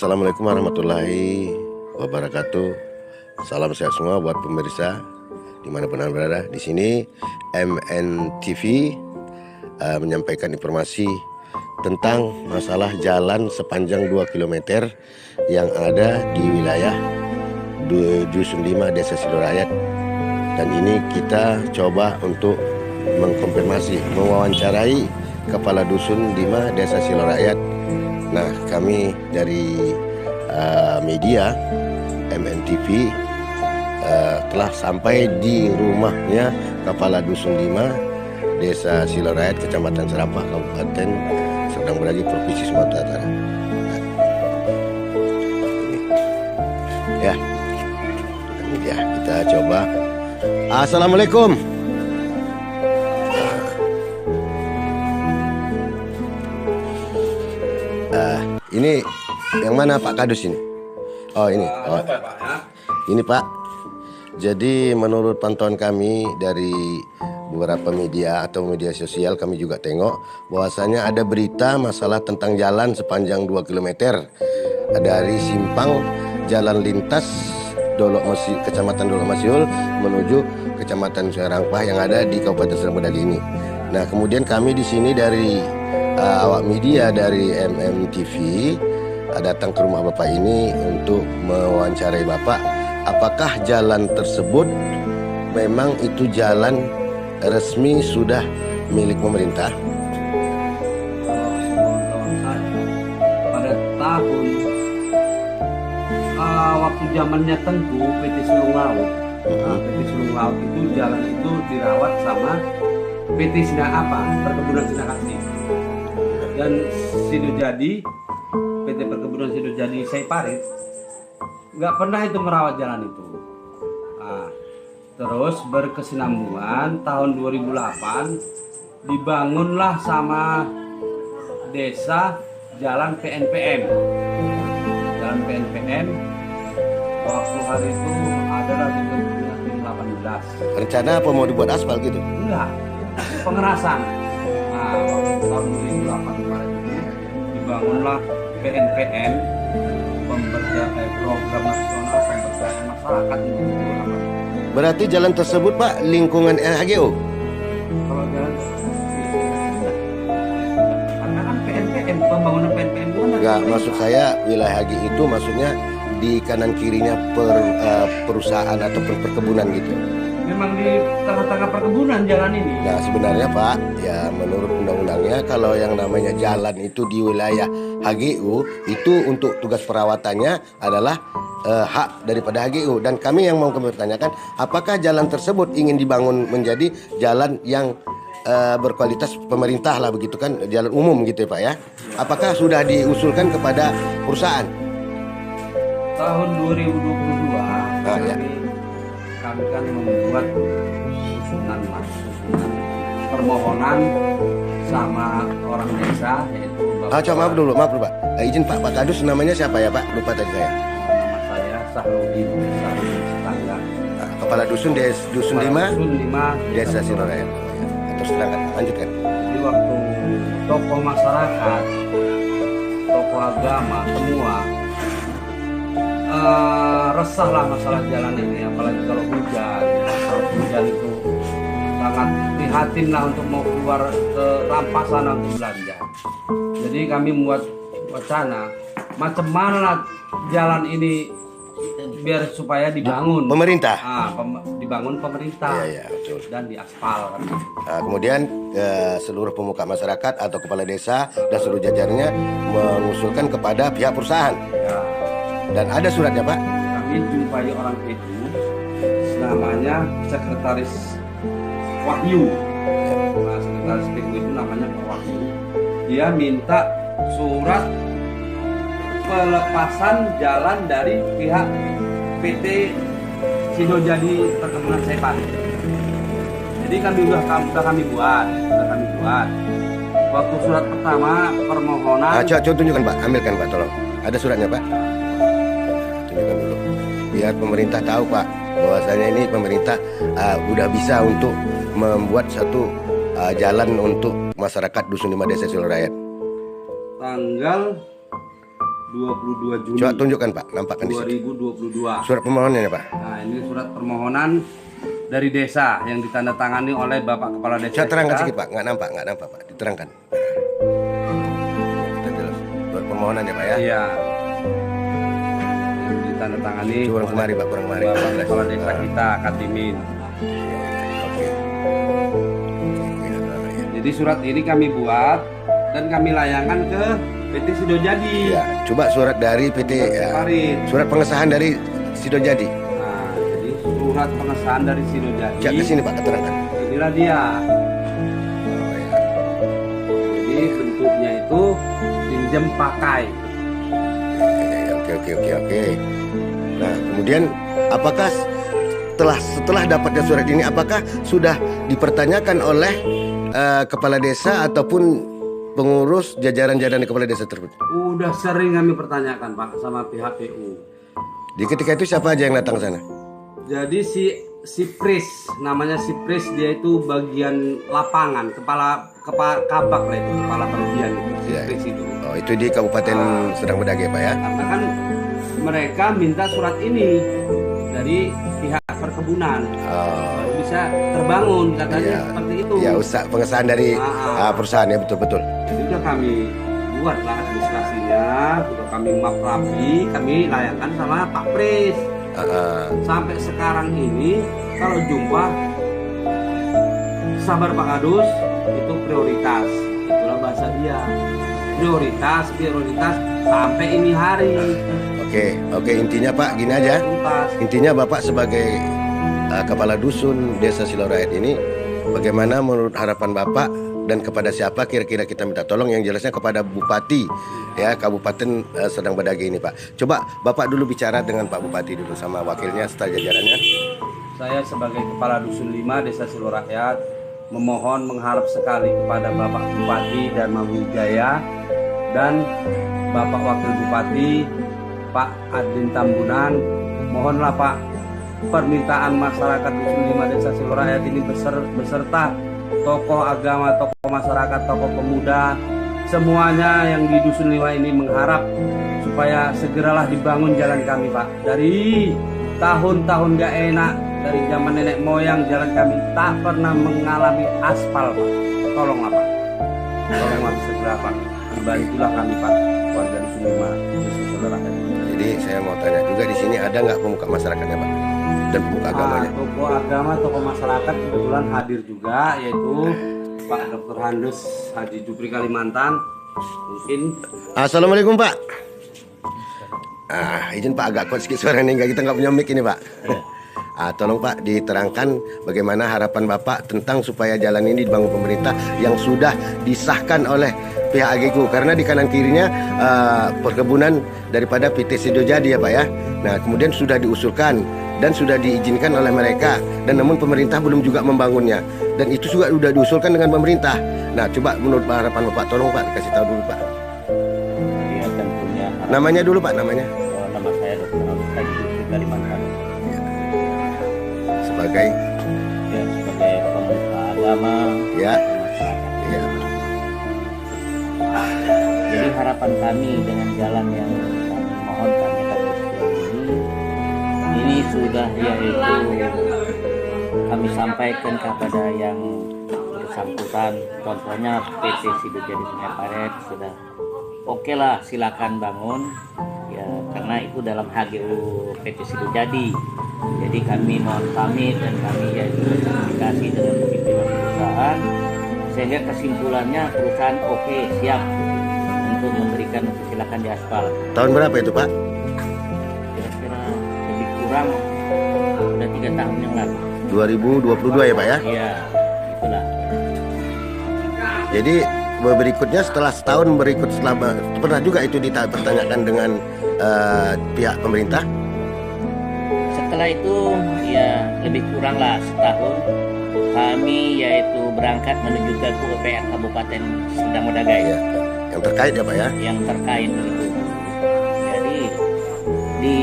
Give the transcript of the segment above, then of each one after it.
Assalamualaikum warahmatullahi wabarakatuh. Salam sehat semua buat pemirsa dimanapun Anda berada. Di sini MNTV menyampaikan informasi tentang masalah jalan sepanjang 2 km yang ada di wilayah Dusun 5 Desa Silorayat. Dan ini kita coba untuk mengkonfirmasi, mewawancarai Kepala Dusun 5 Desa Silorayat. Nah, kami dari media MNTV telah sampai di rumahnya Kepala Dusun 5 Desa Silorayat, Kecamatan Serampah, Kabupaten Serdang Bedagai, Provinsi Sumatera Utara. Ya, ini dia, kita coba. Assalamualaikum. Ini yang mana Pak Kadus ini? Oh ini. Oh. Ini Pak. Jadi menurut pantauan kami dari beberapa media atau media sosial, kami juga tengok bahwasanya ada berita masalah tentang jalan sepanjang 2 km dari simpang jalan lintas Kecamatan Dolok Masiul menuju Kecamatan Serampah yang ada di Kabupaten Serdang Bedagai ini. Nah, kemudian kami di sini dari awak media dari MNTV datang ke rumah Bapak ini untuk mewawancarai Bapak. Apakah jalan tersebut memang itu jalan resmi sudah milik pemerintah? Pada tahun waktu zamannya Tengku PT Sulung Laut, PT Sulung Laut itu jalan itu dirawat sama PT Perkebunan Sinakasi. Dan Sidojadi, PT Perkebunan Sidojadi Saiparit nggak pernah itu merawat jalan itu. Nah, terus berkesinambungan tahun 2008 dibangunlah sama desa jalan PNPM. Jalan PNPM waktu hari itu adalah di 2018. Rencana apa mau dibuat aspal gitu? Enggak, pengerasan. Nah, waktu tahun 2008 kemarin itu dibangunlah PNPM, program nasional pemberdayaan masyarakat itu. Berarti jalan tersebut Pak lingkungan LHGO? Kalau jalan karena kan PNPM, pembangunan PNPM itu kan Enggak, maksud saya wilayah HG itu maksudnya di kanan kirinya perusahaan atau perkebunan gitu. memang di tengah-tengah perkebunan jalan ini. Nah sebenarnya Pak, ya menurut undang-undangnya kalau yang namanya jalan itu di wilayah HGU itu untuk tugas perawatannya adalah hak daripada HGU. Dan kami yang mau kami pertanyakan, apakah jalan tersebut ingin dibangun menjadi jalan yang berkualitas pemerintah lah begitu kan, jalan umum gitu ya Pak ya? Apakah sudah diusulkan kepada perusahaan? Tahun 2022 Ya. kami kan membuat usulan permohonan sama orang desa, yaitu Bapak. Maaf dulu Pak. Izin Pak Kadus, namanya siapa ya Pak? Lupa tadi saya. Nama saya Sahrudin Tangga. Kepala Dusun Dusun 5 Desa Desa Silorayat. Terus silakan lanjutkan. Jadi waktu tokoh masyarakat, tokoh agama semua resahlah masalah jalan ini, apalagi kalau hujan. Kalau hujan itu sangat prihatin lah untuk mau keluar ke Rampasan untuk belanja. Jadi kami membuat wacana macam mana jalan ini biar supaya dibangun Pemerintah. dibangun pemerintah. Iya, betul. Dan diaspal kan. Nah, kemudian seluruh pemuka masyarakat atau kepala desa dan seluruh jajarannya mengusulkan kepada pihak perusahaan. Ya, Dan ada suratnya Pak. kami jumpai orang itu, namanya Sekretaris Wahyu. Nah, Sekretaris PU itu namanya Pak Wahyu. Dia minta surat pelepasan jalan dari pihak PT Sidojadi Perkebunan Saiparit. Jadi udah kami buat. Waktu surat pertama permohonan. Coba tunjukkan Pak, ambilkan Pak tolong. Ada suratnya Pak. Tunjukkan dulu. Biar pemerintah tahu Pak, bahwasanya ini pemerintah udah bisa untuk membuat satu jalan untuk masyarakat Dusun 5 Desa Silorayat. Tanggal 22 Juni Coba tunjukkan Pak, nampakkan di situ. 2022. Surat permohonannya Pak. Nah, ini surat permohonan dari desa yang ditandatangani oleh Bapak Kepala Desa. Saya terangkan kita. sedikit Pak, nggak nampak Pak, diterangkan. Kita jelas. Surat permohonan ya Pak ya. Iya. Yang ditandatangani Kurang kemari Pak, kurang kemari. Bapak Kepala Desa kita, Katimin. Oke. Jadi surat ini kami buat dan kami layangkan ke PT Sidojadi. Ya, coba surat dari PT ya. Kemarin. Surat pengesahan dari Sidojadi. Nah, jadi surat pengesahan dari Sidojadi. Cak ke sini Pak, keterangkan. Inilah dia. Oh, ya. Jadi bentuknya itu pinjam pakai. Oke. Nah, kemudian apakah setelah dapatnya surat ini, apakah sudah dipertanyakan oleh kepala desa ataupun pengurus jajaran-jajaran kepala desa tersebut? Udah sering kami pertanyakan Pak sama pihak PU. Di ketika itu siapa aja yang datang ke sana? Jadi si Pris, namanya si Pris, dia itu bagian lapangan, kepala kabak lah itu, kepala bagian itu, si Iya. Pris itu. Oh, itu di Kabupaten Sedang Bedage Pak ya? Karena kan mereka minta surat ini dari pihak perkebunan. Oh, Baru bisa terbangun katanya iya. seperti itu. Ya, pengesahan dari perusahaan ya, betul-betul. Jadi udah kami buatlah administrasinya, udah kami map rapi, kami layangkan sama Pak Pris. Sampai sekarang ini kalau jumpa sabar Pak Kadus itu prioritas, itulah bahasa dia, prioritas sampai ini hari. Oke, intinya Pak gini aja. Tuntas. Intinya Bapak sebagai kepala dusun Desa Silorayat ini, bagaimana menurut harapan Bapak dan kepada siapa kira-kira kita minta tolong? Yang jelasnya kepada Bupati ya Kabupaten Sedang Bedage ini Pak. Coba Bapak dulu bicara dengan Pak Bupati dulu sama wakilnya serta jajarannya. Saya sebagai kepala dusun 5 Desa Silorayat memohon mengharap sekali kepada Bapak Bupati Dharma Wijaya dan Bapak Wakil Bupati Pak Adin Tambunan, mohonlah Pak, permintaan masyarakat dusun 5 Desa Silorayat ini beserta tokoh agama, tokoh masyarakat, tokoh pemuda, semuanya yang di dusun 5 ini mengharap supaya segeralah dibangun jalan kami Pak. Dari tahun-tahun gak enak, dari zaman nenek moyang jalan kami tak pernah mengalami aspal Pak. Tolonglah Pak, tolonglah segera Pak, dibantulah kami Pak, warga dusun 5 Desa Silorayat. Jadi saya mau tanya juga di sini ada nggak pemuka masyarakatnya Pak dan pemuka agamanya? Tokoh agama, tokoh masyarakat kebetulan hadir juga, yaitu Pak Dr. Handus Haji Jupri Kalimantan. Mungkin Assalamualaikum Pak. Izin Pak agak kuat sedikit suara ini, kita nggak punya mic ini Pak. Tolong Pak diterangkan bagaimana harapan Bapak tentang supaya jalan ini dibangun pemerintah yang sudah disahkan oleh pihak AGQ, karena di kanan kirinya perkebunan daripada PT Sidojadi ya Pak ya. Nah kemudian sudah diusulkan dan sudah diizinkan oleh mereka, dan namun pemerintah belum juga membangunnya, dan itu juga sudah diusulkan dengan pemerintah. Nah coba menurut harapan Bapak, tolong Pak dikasih tahu dulu Pak. Ya tentunya. Namanya dulu Pak, namanya. Nama saya Dr. Handus Haji Jupri Kalimantan. Sebagai Ya sebagai pemuka agama ya. masyarakat. Ya. Jadi harapan kami dengan jalan yang kami mohonkan ini sudah yaitu kami sampaikan kepada yang bersangkutan, contohnya PT Sidojadi Sungai Paret sudah oke lah, silakan bangun ya, karena itu dalam HGU PT Sidojadi. Jadi kami mohon pamit dan kami yaitu komunikasi dengan pimpinan perusahaan sehingga kesimpulannya perusahaan oke, siap untuk memberikan silakan di aspal. Tahun berapa itu Pak? Kira-kira lebih kurang udah 3 tahun yang lalu. 2022 ya Pak ya? Iya, itulah. Jadi berikutnya setelah setahun pernah juga itu dipertanyakan dengan pihak pemerintah. Setelah itu ya lebih kurang lah setahun kami yaitu berangkat menuju ke PUPR Kabupaten Sedang Bedage Ya, yang terkait ya Pak ya? yang terkait itu. Jadi di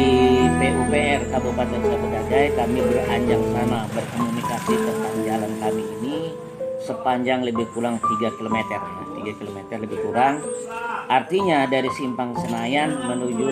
PUPR Kabupaten Sedang Bedage kami beranjak sana berkomunikasi tentang jalan kami ini sepanjang lebih kurang 3 km, 3 km lebih kurang. Artinya dari simpang Senayan menuju